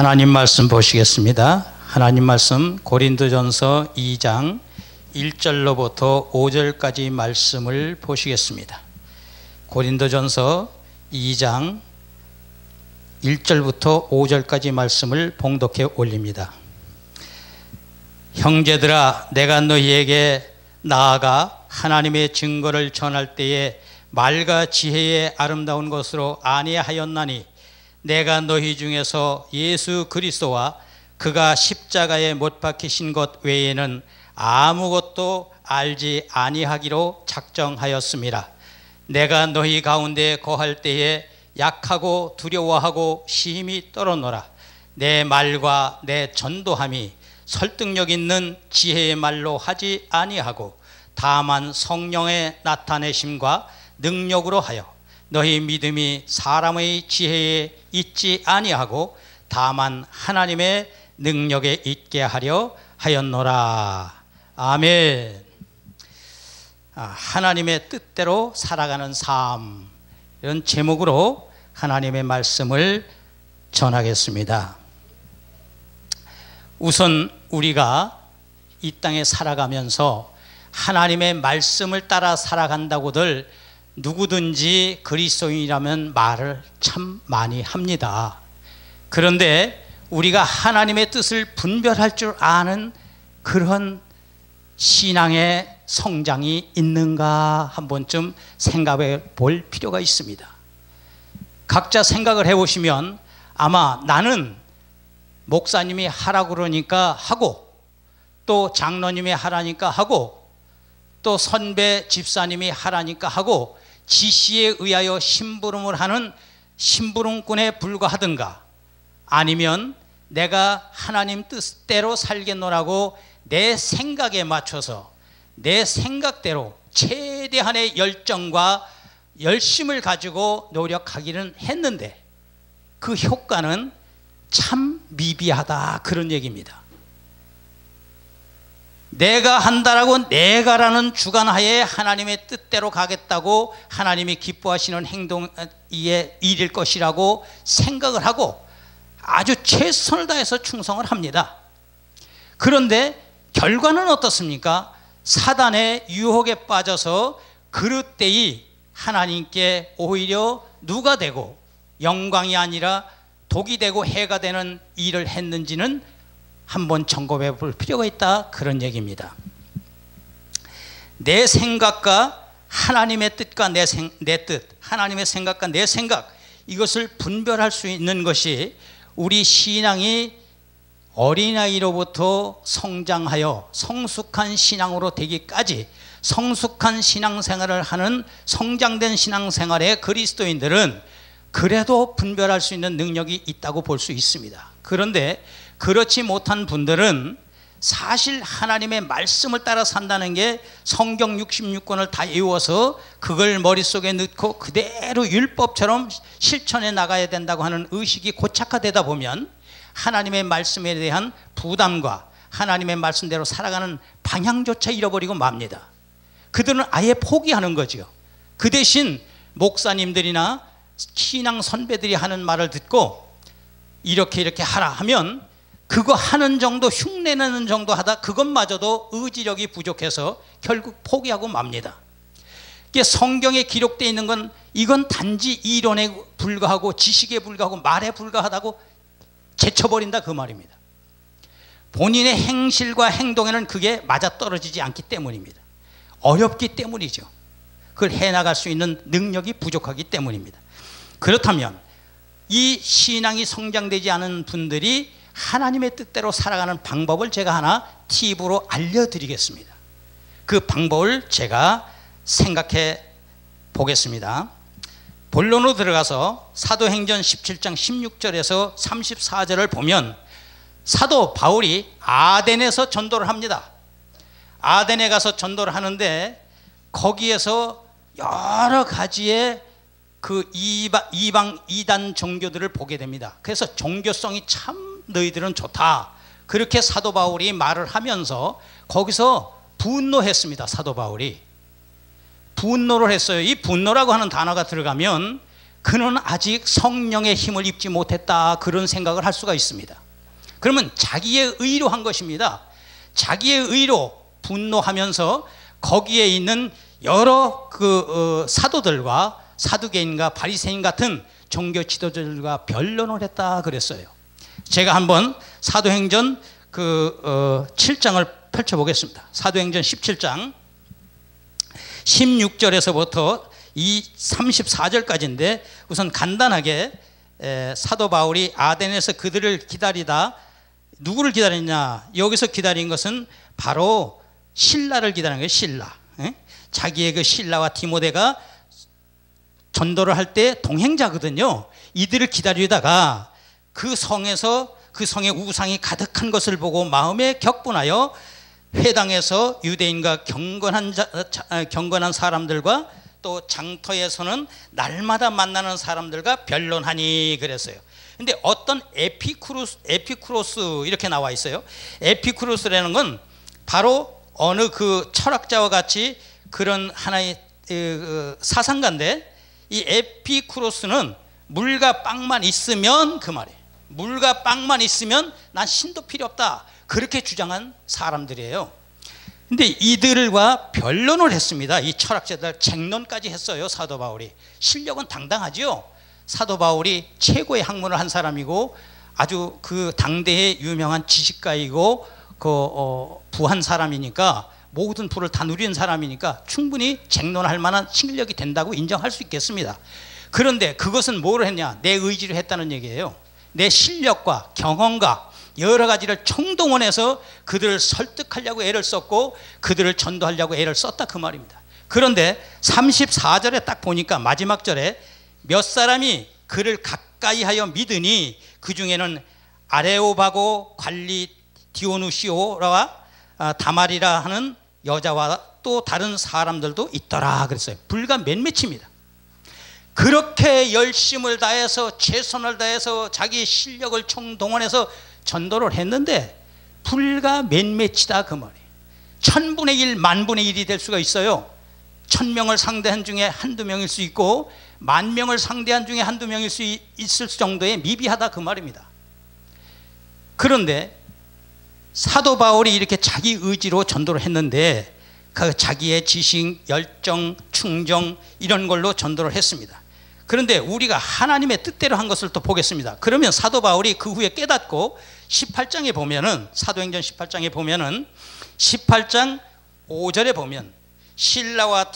하나님 말씀 보시겠습니다. 하나님 말씀 고린도전서 2장 1절로부터 5절까지 말씀을 보시겠습니다. 고린도전서 2장 1절부터 5절까지 말씀을 봉독해 올립니다. 형제들아, 내가 너희에게 나아가 하나님의 증거를 전할 때에 말과 지혜의 아름다운 것으로 아니하였나니 내가 너희 중에서 예수 그리스도와 그가 십자가에 못 박히신 것 외에는 아무것도 알지 아니하기로 작정하였습니다. 내가 너희 가운데 거할 때에 약하고 두려워하고 심히 떨어노라. 내 말과 내 전도함이 설득력 있는 지혜의 말로 하지 아니하고 다만 성령의 나타내심과 능력으로 하여 너희 믿음이 사람의 지혜에 있지 아니하고 다만 하나님의 능력에 있게 하려 하였노라. 아멘. 하나님의 뜻대로 살아가는 삶, 이런 제목으로 하나님의 말씀을 전하겠습니다. 우선 우리가 이 땅에 살아가면서 하나님의 말씀을 따라 살아간다고들 누구든지 그리스도인이라면 말을 참 많이 합니다. 그런데 우리가 하나님의 뜻을 분별할 줄 아는 그런 신앙의 성장이 있는가 한 번쯤 생각해 볼 필요가 있습니다. 각자 생각을 해보시면 아마 나는 목사님이 하라고 그러니까 하고, 또 장로님이 하라니까 하고, 또 선배 집사님이 하라니까 하고, 지시에 의하여 심부름을 하는 심부름꾼에 불과하든가, 아니면 내가 하나님 뜻대로 살겠노라고 내 생각에 맞춰서 내 생각대로 최대한의 열정과 열심을 가지고 노력하기는 했는데 그 효과는 참 미비하다, 그런 얘기입니다. 내가 한다라고 내가라는 주관하에 하나님의 뜻대로 가겠다고 하나님이 기뻐하시는 행동의 일일 것이라고 생각을 하고 아주 최선을 다해서 충성을 합니다. 그런데 결과는 어떻습니까? 사단의 유혹에 빠져서 그릇되이 하나님께 오히려 누가 되고 영광이 아니라 독이 되고 해가 되는 일을 했는지는 한번 점검해 볼 필요가 있다, 그런 얘기입니다. 내 생각과 하나님의 뜻과 내 뜻, 하나님의 생각과 내 생각, 이것을 분별할 수 있는 것이 우리 신앙이 어린아이로부터 성장하여 성숙한 신앙으로 되기까지, 성숙한 신앙생활을 하는 성장된 신앙생활의 그리스도인들은 그래도 분별할 수 있는 능력이 있다고 볼 수 있습니다. 그런데 그렇지 못한 분들은 사실 하나님의 말씀을 따라 산다는 게 성경 66권을 다 외워서 그걸 머릿속에 넣고 그대로 율법처럼 실천해 나가야 된다고 하는 의식이 고착화되다 보면 하나님의 말씀에 대한 부담과 하나님의 말씀대로 살아가는 방향조차 잃어버리고 맙니다. 그들은 아예 포기하는 거죠. 그 대신 목사님들이나 신앙 선배들이 하는 말을 듣고 이렇게 하라 하면 그거 하는 정도, 흉내내는 정도 하다 그것마저도 의지력이 부족해서 결국 포기하고 맙니다. 이게 성경에 기록되어 있는 건 이건 단지 이론에 불과하고 지식에 불과하고 말에 불과하다고 제쳐버린다, 그 말입니다. 본인의 행실과 행동에는 그게 맞아떨어지지 않기 때문입니다. 어렵기 때문이죠. 그걸 해나갈 수 있는 능력이 부족하기 때문입니다. 그렇다면 이 신앙이 성장되지 않은 분들이 하나님의 뜻대로 살아가는 방법을 제가 하나 팁으로 알려드리겠습니다. 그 방법을 제가 생각해 보겠습니다. 본론으로 들어가서 사도행전 17장 16절에서 34절을 보면 사도 바울이 아덴에서 전도를 합니다. 아덴에 가서 전도를 하는데 거기에서 여러 가지의 그 이방 이단 종교들을 보게 됩니다. 그래서 종교성이 참 너희들은 좋다, 그렇게 사도 바울이 말을 하면서 거기서 분노했습니다. 사도 바울이 분노를 했어요. 이 분노라고 하는 단어가 들어가면 그는 아직 성령의 힘을 입지 못했다, 그런 생각을 할 수가 있습니다. 그러면 자기의 의로 한 것입니다. 자기의 의로 분노하면서 거기에 있는 여러 사도들과 사두개인과 바리새인 같은 종교 지도자들과 변론을 했다 그랬어요. 제가 한번 사도행전 7장을 펼쳐보겠습니다. 사도행전 17장 16절에서부터 이 34절까지인데, 우선 간단하게 사도 바울이 아덴에서 그들을 기다리다 누구를 기다렸냐? 여기서 기다린 것은 바로 신라를 기다린 거예요. 신라. 자기의 그 신라와 디모데가 전도를 할 때 동행자거든요. 이들을 기다리다가 그 성에서, 그 성에 우상이 가득한 것을 보고 마음에 격분하여 회당에서 유대인과 경건한 사람들과 또 장터에서는 날마다 만나는 사람들과 변론하니 그랬어요. 근데 어떤 에피쿠로스 이렇게 나와 있어요. 에피쿠로스라는 건 바로 어느 그 철학자와 같이 그런 하나의 사상가인데, 이 에피쿠로스는 물과 빵만 있으면, 그 말이에요, 물과 빵만 있으면 난 신도 필요 없다, 그렇게 주장한 사람들이에요. 근데 이들과 변론을 했습니다. 이 철학자들 쟁론까지 했어요. 사도 바울이. 실력은 당당하죠. 사도 바울이 최고의 학문을 한 사람이고 아주 그 당대의 유명한 지식가이고 부한 사람이니까, 모든 부를 다 누리는 사람이니까 충분히 쟁론할 만한 실력이 된다고 인정할 수 있겠습니다. 그런데 그것은 뭐를 했냐? 내 의지로 했다는 얘기예요. 내 실력과 경험과 여러 가지를 총동원해서 그들을 설득하려고 애를 썼고 그들을 전도하려고 애를 썼다, 그 말입니다. 그런데 34절에 딱 보니까 마지막 절에 몇 사람이 그를 가까이 하여 믿으니 그 중에는 아레오바고 관리 디오누시오라와 다말이라 하는 여자와 또 다른 사람들도 있더라 그랬어요. 불과 몇몇입니다. 그렇게 열심을 다해서 최선을 다해서 자기 실력을 총동원해서 전도를 했는데 불과 몇몇이다, 그 말이에요. 1000분의 1, 10,000분의 1이 될 수가 있어요. 1000명을 상대한 중에 한두 명일 수 있고 10,000명을 상대한 중에 한두 명일 수 있을 정도의 미비하다, 그 말입니다. 그런데 사도 바울이 이렇게 자기 의지로 전도를 했는데 그 자기의 지식, 열정, 충정 이런 걸로 전도를 했습니다. 그런데 우리가 하나님의 뜻대로 한 것을 또 보겠습니다. 그러면 사도 바울이 그 후에 깨닫고 18장에 보면은, 사도행전 18장에 보면은 18장 5절에 보면 신라와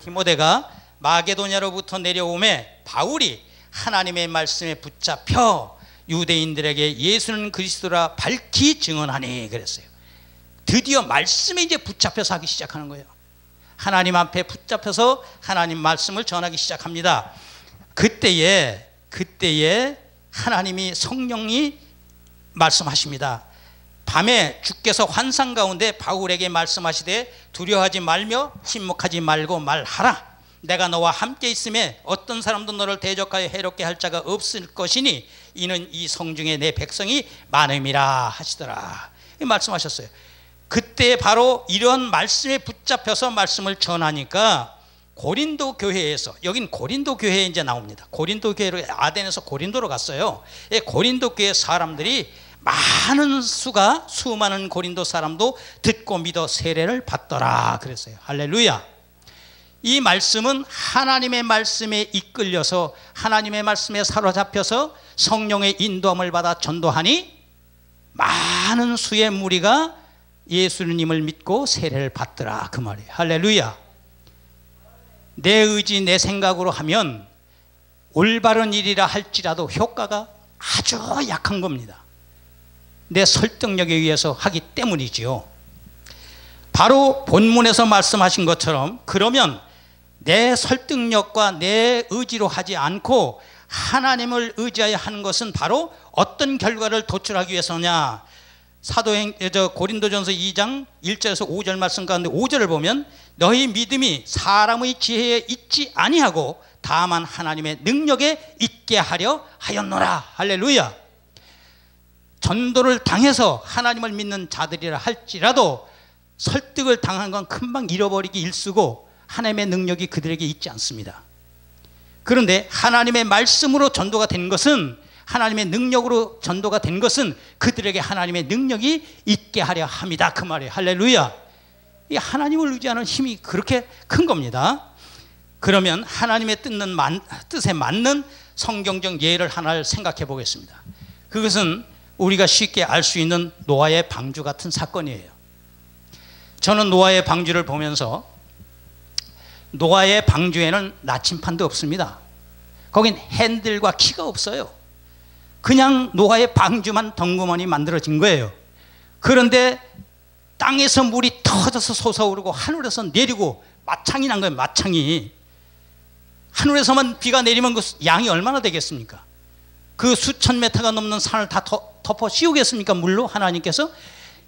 디모데가 마게도냐로부터 내려오매 바울이 하나님의 말씀에 붙잡혀 유대인들에게 예수는 그리스도라 밝히 증언하니 그랬어요. 드디어 말씀에 이제 붙잡혀서 하기 시작하는 거예요. 하나님 앞에 붙잡혀서 하나님 말씀을 전하기 시작합니다. 그때에 하나님이, 성령이 말씀하십니다. 밤에 주께서 환상 가운데 바울에게 말씀하시되 두려워하지 말며 침묵하지 말고 말하라. 내가 너와 함께 있음에 어떤 사람도 너를 대적하여 해롭게 할 자가 없을 것이니 이는 이 성중에 내 백성이 많음이라 하시더라. 말씀하셨어요. 그때 바로 이런 말씀에 붙잡혀서 말씀을 전하니까 고린도 교회에서, 여긴 고린도 교회에 이제 나옵니다. 고린도 교회로, 아덴에서 고린도로 갔어요. 고린도 교회 사람들이 수많은 고린도 사람도 듣고 믿어 세례를 받더라 그랬어요. 할렐루야. 이 말씀은 하나님의 말씀에 이끌려서 하나님의 말씀에 사로잡혀서 성령의 인도함을 받아 전도하니 많은 수의 무리가 예수님을 믿고 세례를 받더라, 그 말이에요. 할렐루야. 내 의지, 내 생각으로 하면 올바른 일이라 할지라도 효과가 아주 약한 겁니다. 내 설득력에 의해서 하기 때문이지요. 바로 본문에서 말씀하신 것처럼, 그러면 내 설득력과 내 의지로 하지 않고 하나님을 의지하여 하는 것은 바로 어떤 결과를 도출하기 위해서냐? 고린도전서 2장 1절에서 5절 말씀 가운데 5절을 보면 너희 믿음이 사람의 지혜에 있지 아니하고 다만 하나님의 능력에 있게 하려 하였노라. 할렐루야. 전도를 당해서 하나님을 믿는 자들이라 할지라도 설득을 당한 건 금방 잃어버리기 일쑤고 하나님의 능력이 그들에게 있지 않습니다. 그런데 하나님의 말씀으로 전도가 된 것은, 하나님의 능력으로 전도가 된 것은 그들에게 하나님의 능력이 있게 하려 함이다, 그 말이에요. 할렐루야. 이 하나님을 의지하는 힘이 그렇게 큰 겁니다. 그러면 하나님의 뜻에 맞는 성경적 예를 하나를 생각해 보겠습니다. 그것은 우리가 쉽게 알 수 있는 노아의 방주 같은 사건이에요. 저는 노아의 방주를 보면서 노아의 방주에는 나침판도 없습니다. 거긴 핸들과 키가 없어요. 그냥 노아의 방주만 덩그머니 만들어진 거예요. 그런데 땅에서 물이 터져서 솟아오르고 하늘에서 내리고 마창이 난 거예요. 마창이. 하늘에서만 비가 내리면 그 양이 얼마나 되겠습니까? 그 수천 메타가 넘는 산을 다 덮어 씌우겠습니까? 물로 하나님께서.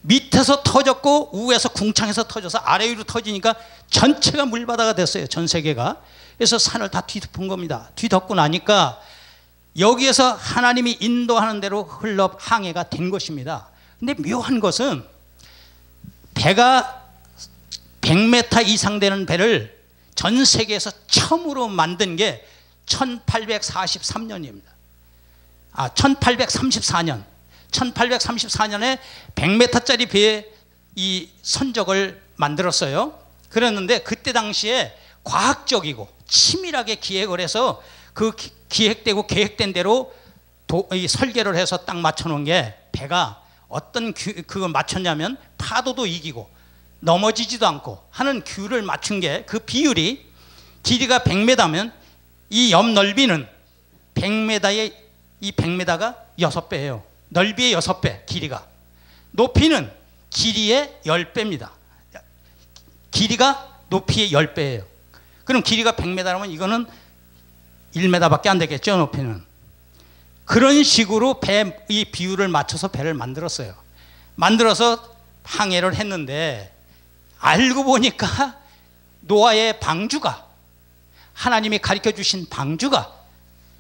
밑에서 터졌고 위에서 궁창에서 터져서 아래 위로 터지니까 전체가 물바다가 됐어요. 전 세계가. 그래서 산을 다 뒤덮은 겁니다. 뒤덮고 나니까 여기에서 하나님이 인도하는 대로 흘러 항해가 된 것입니다. 근데 묘한 것은 배가 100m 이상 되는 배를 전 세계에서 처음으로 만든 게 1843년입니다. 1834년. 1834년에 100m짜리 배의 이 선적을 만들었어요. 그랬는데 그때 당시에 과학적이고 치밀하게 기획을 해서 그 기획되고 계획된 대로 이 설계를 해서 딱 맞춰놓은 게, 배가 어떤 그걸 맞췄냐면 파도도 이기고 넘어지지도 않고 하는 규를 맞춘 게, 그 비율이 길이가 100m면 이 옆 넓이는 100m의 이 100m가 6배예요. 넓이의 6배, 길이가. 높이는 길이의 10배입니다. 길이가 높이의 10배예요. 그럼 길이가 100m라면 이거는 1m밖에 안 되겠죠, 높이는. 그런 식으로 이 비율을 맞춰서 배를 만들었어요. 만들어서 항해를 했는데 알고 보니까 노아의 방주가, 하나님이 가르쳐 주신 방주가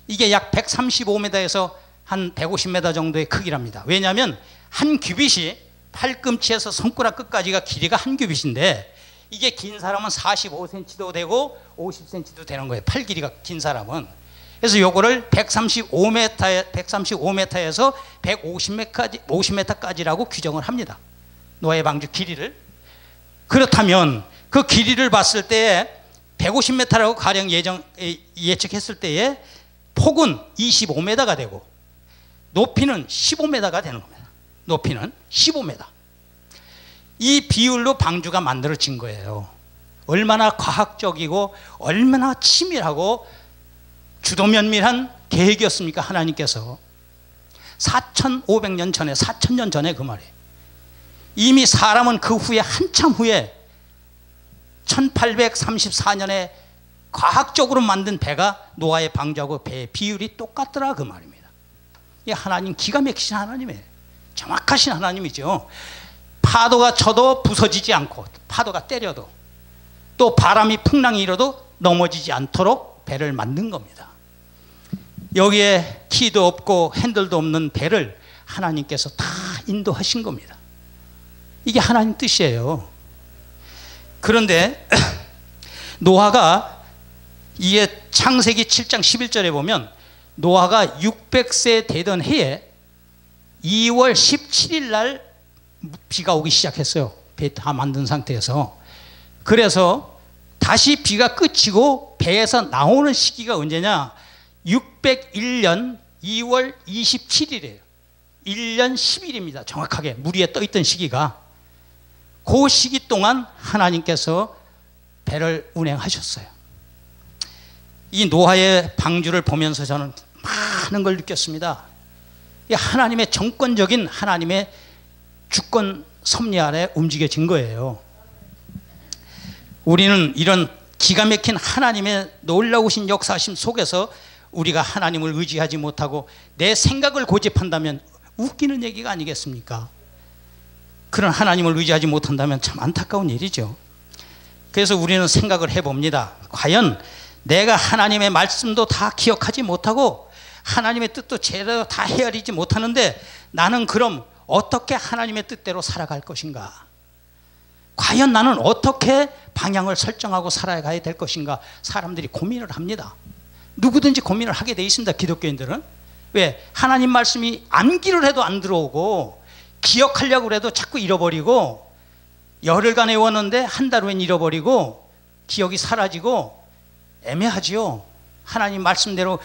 이게 약 135m에서 한 150m 정도의 크기랍니다. 왜냐하면 한 규빗이 팔꿈치에서 손가락 끝까지가 길이가 한 규빗인데, 이게 긴 사람은 45cm도 되고 50cm도 되는 거예요. 팔 길이가 긴 사람은. 그래서 요거를 135m에서 150m까지라고 규정을 합니다. 노아의 방주 길이를. 그렇다면 그 길이를 봤을 때 150m라고 가령 예측했을 때에 폭은 25m가 되고 높이는 15m가 되는 겁니다. 높이는 15m. 이 비율로 방주가 만들어진 거예요. 얼마나 과학적이고 얼마나 치밀하고 주도면밀한 계획이었습니까? 하나님께서 4,500년 전에, 4,000년 전에 그 말이에요. 이미 사람은 그 후에, 한참 후에 1834년에 과학적으로 만든 배가 노아의 방주하고 배의 비율이 똑같더라, 그 말입니다. 이 하나님 기가 막히신 하나님이에요. 정확하신 하나님이죠. 파도가 쳐도 부서지지 않고, 파도가 때려도, 또 바람이 풍랑이 일어도 넘어지지 않도록 배를 만든 겁니다. 여기에 키도 없고 핸들도 없는 배를 하나님께서 다 인도하신 겁니다. 이게 하나님 뜻이에요. 그런데 노아가, 이게 창세기 7장 11절에 보면 노아가 600세 되던 해에 2월 17일 날 비가 오기 시작했어요. 배 다 만든 상태에서. 그래서 다시 비가 그치고 배에서 나오는 시기가 언제냐? 601년 2월 27일이에요. 1년 10일입니다. 정확하게 물 위에 떠 있던 시기가. 그 시기 동안 하나님께서 배를 운행하셨어요. 이 노아의 방주를 보면서 저는 많은 걸 느꼈습니다. 하나님의 정권적인, 하나님의 주권 섭리 아래 움직여진 거예요. 우리는 이런 기가 막힌 하나님의 놀라우신 역사심 속에서 우리가 하나님을 의지하지 못하고 내 생각을 고집한다면 웃기는 얘기가 아니겠습니까? 그런 하나님을 의지하지 못한다면 참 안타까운 일이죠. 그래서 우리는 생각을 해봅니다. 과연 내가 하나님의 말씀도 다 기억하지 못하고 하나님의 뜻도 제대로 다 헤아리지 못하는데 나는 그럼 어떻게 하나님의 뜻대로 살아갈 것인가? 과연 나는 어떻게 방향을 설정하고 살아가야 될 것인가? 사람들이 고민을 합니다. 누구든지 고민을 하게 돼 있습니다. 기독교인들은. 왜? 하나님 말씀이 암기를 해도 안 들어오고 기억하려고 해도 자꾸 잃어버리고 열흘간 외웠는데 한 달 후엔 잃어버리고 기억이 사라지고 애매하지요. 하나님 말씀대로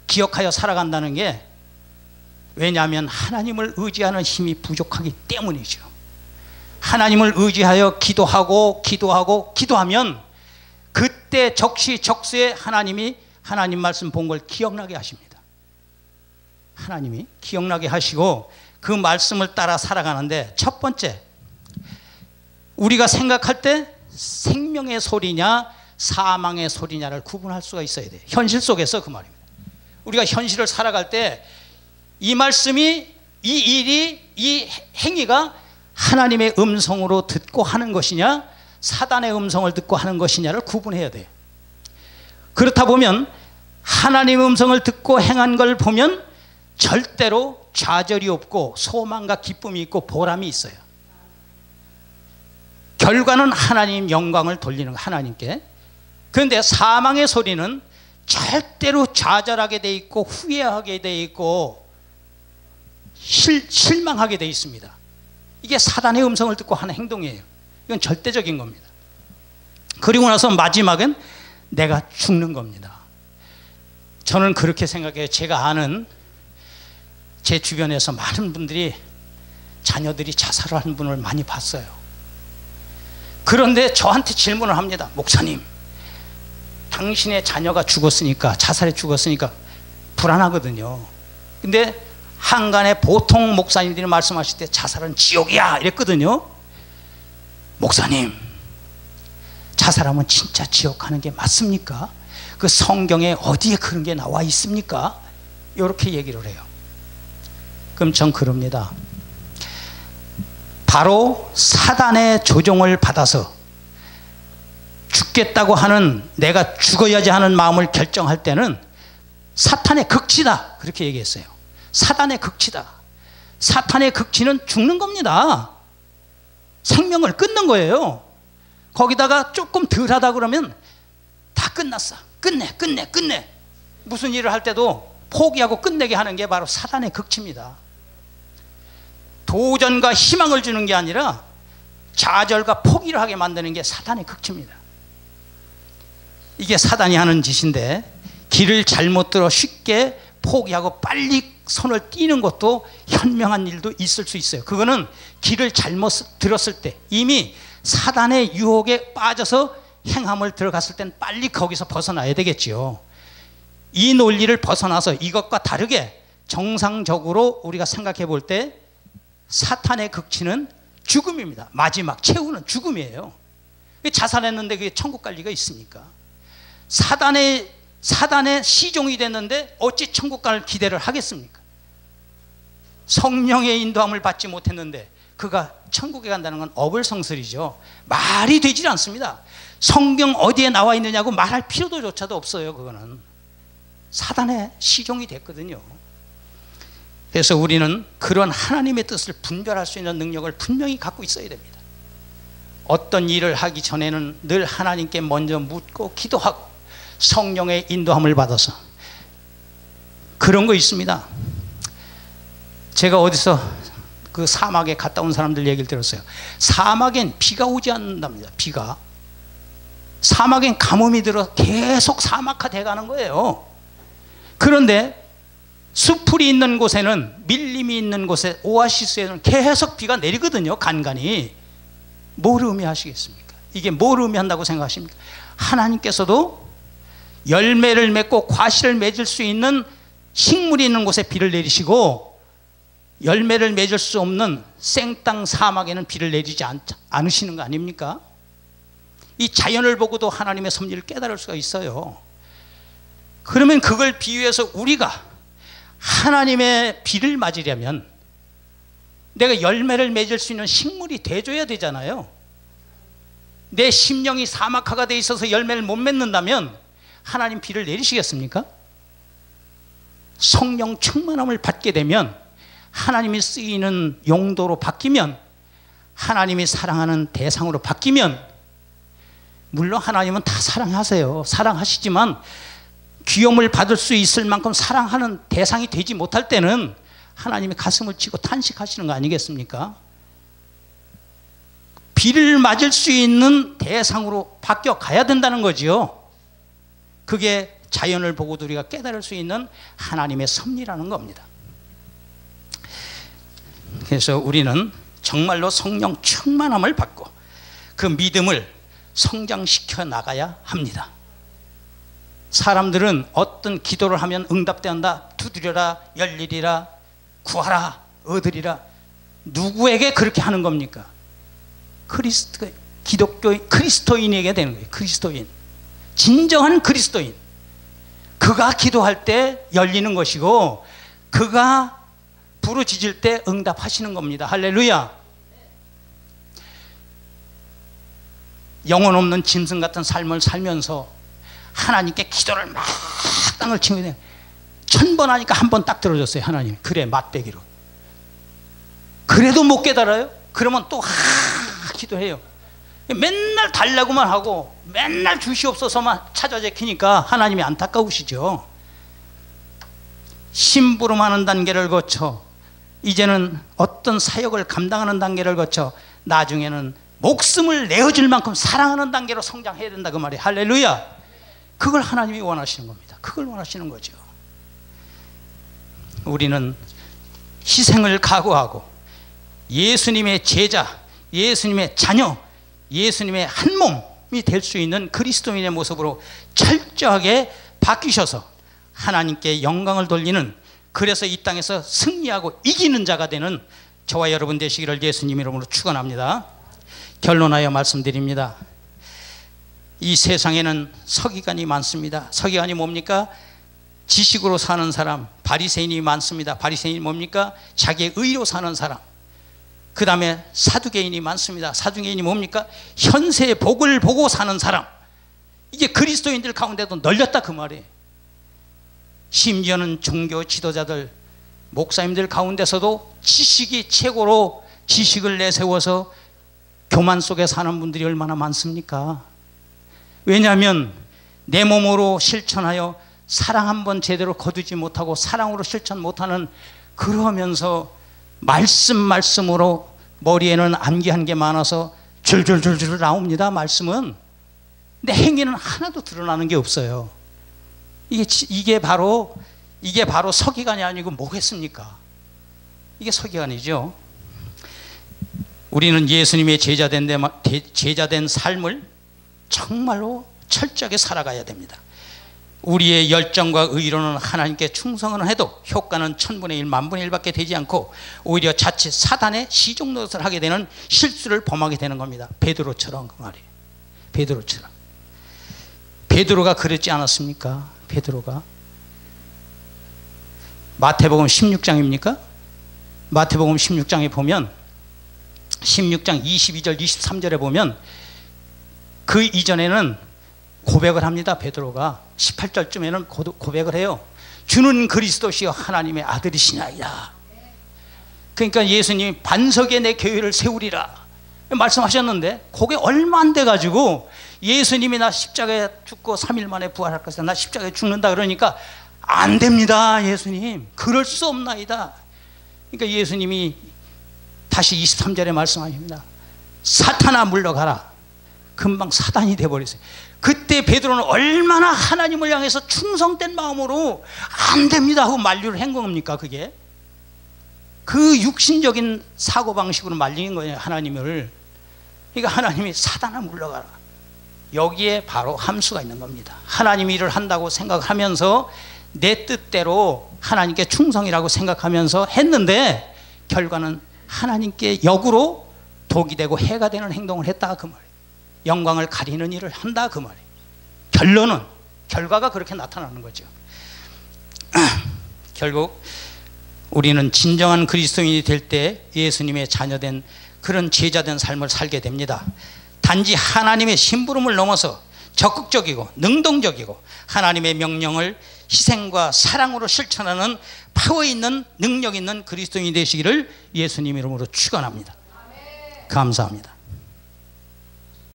기억하여 살아간다는 게, 왜냐하면 하나님을 의지하는 힘이 부족하기 때문이죠. 하나님을 의지하여 기도하면 그때 적시적소에 하나님이 하나님 말씀 본 걸 기억나게 하십니다. 하나님이 기억나게 하시고 그 말씀을 따라 살아가는데, 첫 번째, 우리가 생각할 때 생명의 소리냐 사망의 소리냐를 구분할 수가 있어야 돼요. 현실 속에서 그 말입니다. 우리가 현실을 살아갈 때 이 말씀이, 이 일이, 이 행위가 하나님의 음성으로 듣고 하는 것이냐 사단의 음성을 듣고 하는 것이냐를 구분해야 돼요. 그렇다 보면 하나님의 음성을 듣고 행한 걸 보면 절대로 좌절이 없고 소망과 기쁨이 있고 보람이 있어요. 결과는 하나님 영광을 돌리는 하나님께. 그런데 사망의 소리는 절대로 좌절하게 돼 있고 후회하게 돼 있고 실망하게 돼 있습니다. 이게 사단의 음성을 듣고 하는 행동이에요. 이건 절대적인 겁니다. 그리고 나서 마지막은 내가 죽는 겁니다. 저는 그렇게 생각해요. 제가 아는 제 주변에서 많은 분들이 자녀들이 자살을 하는 분을 많이 봤어요. 그런데 저한테 질문을 합니다. 목사님, 당신의 자녀가 죽었으니까, 자살해 죽었으니까 불안하거든요. 근데 한간에 보통 목사님들이 말씀하실 때 자살은 지옥이야 이랬거든요. 목사님, 자살하면 진짜 지옥 가는 게 맞습니까? 그 성경에 어디에 그런 게 나와 있습니까? 이렇게 얘기를 해요. 그럼 전 그럽니다. 바로 사단의 조종을 받아서 죽겠다고 하는, 내가 죽어야지 하는 마음을 결정할 때는 사탄의 극치다 그렇게 얘기했어요. 사단의 극치다. 사탄의 극치는 죽는 겁니다. 생명을 끊는 거예요. 거기다가 조금 덜하다 그러면 다 끝났어. 끝내. 무슨 일을 할 때도 포기하고 끝내게 하는 게 바로 사단의 극치입니다. 도전과 희망을 주는 게 아니라 좌절과 포기를 하게 만드는 게 사단의 극치입니다. 이게 사단이 하는 짓인데, 길을 잘못 들어 쉽게 포기하고 빨리 손을 띄는 것도 현명한 일도 있을 수 있어요. 그거는 길을 잘못 들었을 때, 이미 사단의 유혹에 빠져서 행함을 들어갔을 땐 빨리 거기서 벗어나야 되겠지요. 이 논리를 벗어나서 이것과 다르게 정상적으로 우리가 생각해 볼 때 사탄의 극치는 죽음입니다. 마지막 최후는 죽음이에요. 자살했는데 그게 천국 갈 리가 있습니까? 사단의 시종이 됐는데 어찌 천국 갈 기대를 하겠습니까? 성령의 인도함을 받지 못했는데 그가 천국에 간다는 건 어불성설이죠. 말이 되질 않습니다. 성경 어디에 나와 있느냐고 말할 필요도조차도 없어요. 그거는 사단의 시종이 됐거든요. 그래서 우리는 그런 하나님의 뜻을 분별할 수 있는 능력을 분명히 갖고 있어야 됩니다. 어떤 일을 하기 전에는 늘 하나님께 먼저 묻고 기도하고 성령의 인도함을 받아서. 그런 거 있습니다. 제가 어디서 그 사막에 갔다 온 사람들 얘기를 들었어요. 사막엔 비가 오지 않는답니다. 비가. 사막엔 가뭄이 들어 계속 사막화돼 가는 거예요. 그런데 수풀이 있는 곳에는, 밀림이 있는 곳에, 오아시스에는 계속 비가 내리거든요. 간간히. 뭘 의미하시겠습니까? 이게 뭘 의미한다고 생각하십니까? 하나님께서도 열매를 맺고 과실을 맺을 수 있는 식물이 있는 곳에 비를 내리시고, 열매를 맺을 수 없는 생땅 사막에는 비를 내리지 않으시는 거 아닙니까? 이 자연을 보고도 하나님의 섭리를 깨달을 수가 있어요. 그러면 그걸 비유해서 우리가 하나님의 비를 맞으려면 내가 열매를 맺을 수 있는 식물이 돼줘야 되잖아요. 내 심령이 사막화가 돼 있어서 열매를 못 맺는다면 하나님 비를 내리시겠습니까? 성령 충만함을 받게 되면, 하나님이 쓰이는 용도로 바뀌면, 하나님이 사랑하는 대상으로 바뀌면, 물론 하나님은 다 사랑하세요. 사랑하시지만 귀염을 받을 수 있을 만큼 사랑하는 대상이 되지 못할 때는 하나님이 가슴을 치고 탄식하시는 거 아니겠습니까? 비를 맞을 수 있는 대상으로 바뀌어 가야 된다는 거지요. 그게 자연을 보고도 우리가 깨달을 수 있는 하나님의 섭리라는 겁니다. 그래서 우리는 정말로 성령 충만함을 받고 그 믿음을 성장시켜 나가야 합니다. 사람들은 어떤 기도를 하면 응답된다, 두드려라, 열리리라, 구하라, 얻으리라. 누구에게 그렇게 하는 겁니까? 기독교인, 그리스도인에게 되는 거예요. 그리스도인, 진정한 그리스도인. 그가 기도할 때 열리는 것이고 그가 부르짖을 때 응답하시는 겁니다. 할렐루야. 영혼 없는 짐승 같은 삶을 살면서 하나님께 기도를 막 땅을 치고 1000번 하니까 한 번 딱 들어줬어요. 하나님, 그래, 맛배기로. 그래도 못 깨달아요? 그러면 또 기도해요. 맨날 달라고만 하고 맨날 주시옵소서만 찾아제키니까 하나님이 안타까우시죠. 심부름하는 단계를 거쳐 이제는 어떤 사역을 감당하는 단계를 거쳐 나중에는 목숨을 내어줄 만큼 사랑하는 단계로 성장해야 된다, 그 말이에요. 할렐루야. 그걸 하나님이 원하시는 겁니다. 그걸 원하시는 거죠. 우리는 희생을 각오하고 예수님의 제자, 예수님의 자녀, 예수님의 한 몸이 될 수 있는 그리스도인의 모습으로 철저하게 바뀌셔서 하나님께 영광을 돌리는, 그래서 이 땅에서 승리하고 이기는 자가 되는 저와 여러분 되시기를 예수님 이름으로 축원합니다. 결론하여 말씀드립니다. 이 세상에는 서기관이 많습니다. 서기관이 뭡니까? 지식으로 사는 사람, 바리새인이 많습니다. 바리새인이 뭡니까? 자기의 의로 사는 사람. 그 다음에 사두개인이 많습니다. 사두개인이 뭡니까? 현세의 복을 보고 사는 사람. 이게 그리스도인들 가운데도 널렸다, 그 말이에요. 심지어는 종교 지도자들, 목사님들 가운데서도 지식이 최고로 지식을 내세워서 교만 속에 사는 분들이 얼마나 많습니까? 왜냐하면 내 몸으로 실천하여 사랑 한번 제대로 거두지 못하고 사랑으로 실천 못하는, 그러면서 말씀으로 머리에는 암기한 게 많아서 줄줄줄줄 나옵니다. 말씀은. 근데 행위는 하나도 드러나는 게 없어요. 이게 바로 서기관이 아니고 뭐겠습니까? 이게 서기관이죠. 우리는 예수님의 제자된 삶을 정말로 철저하게 살아가야 됩니다. 우리의 열정과 의로는 하나님께 충성은 해도 효과는 1000분의 1, 10,000분의 1밖에 되지 않고 오히려 자칫 사단의 시종 노릇을 하게 되는 실수를 범하게 되는 겁니다. 베드로처럼, 그 말이에요. 베드로처럼. 베드로가 그랬지 않았습니까? 베드로가 마태복음 16장입니까? 마태복음 16장에 보면 16장 22절 23절에 보면 그 이전에는 고백을 합니다. 베드로가 18절쯤에는 고백을 해요. 주는 그리스도시요 하나님의 아들이시나이다. 그러니까 예수님이 반석에 내 교회를 세우리라 말씀하셨는데 그게 얼마 안 돼가지고 예수님이 나 십자가에 죽고 3일 만에 부활할 것이다, 나 십자가에 죽는다 그러니까 안 됩니다. 예수님, 그럴 수 없나이다. 그러니까 예수님이 다시 23절에 말씀하십니다. 사탄아 물러가라. 금방 사단이 돼버렸어요. 그때 베드로는 얼마나 하나님을 향해서 충성된 마음으로 안 됩니다 하고 만류를 한 겁니까? 그게 그 육신적인 사고방식으로 말리는 거예요, 하나님을. 그러니까 하나님이 사단아 물러가라. 여기에 바로 함수가 있는 겁니다. 하나님이 일을 한다고 생각하면서 내 뜻대로 하나님께 충성이라고 생각하면서 했는데 결과는 하나님께 역으로 독이 되고 해가 되는 행동을 했다, 그 말이에요. 영광을 가리는 일을 한다, 그 말이에요. 결과가 그렇게 나타나는 거죠. 결국 우리는 진정한 그리스도인이 될 때 예수님의 자녀된 그런 제자된 삶을 살게 됩니다. 단지 하나님의 심부름을 넘어서 적극적이고 능동적이고 하나님의 명령을 희생과 사랑으로 실천하는 파워 있는 능력 있는 그리스도인이 되시기를 예수님 이름으로 축원합니다. 감사합니다.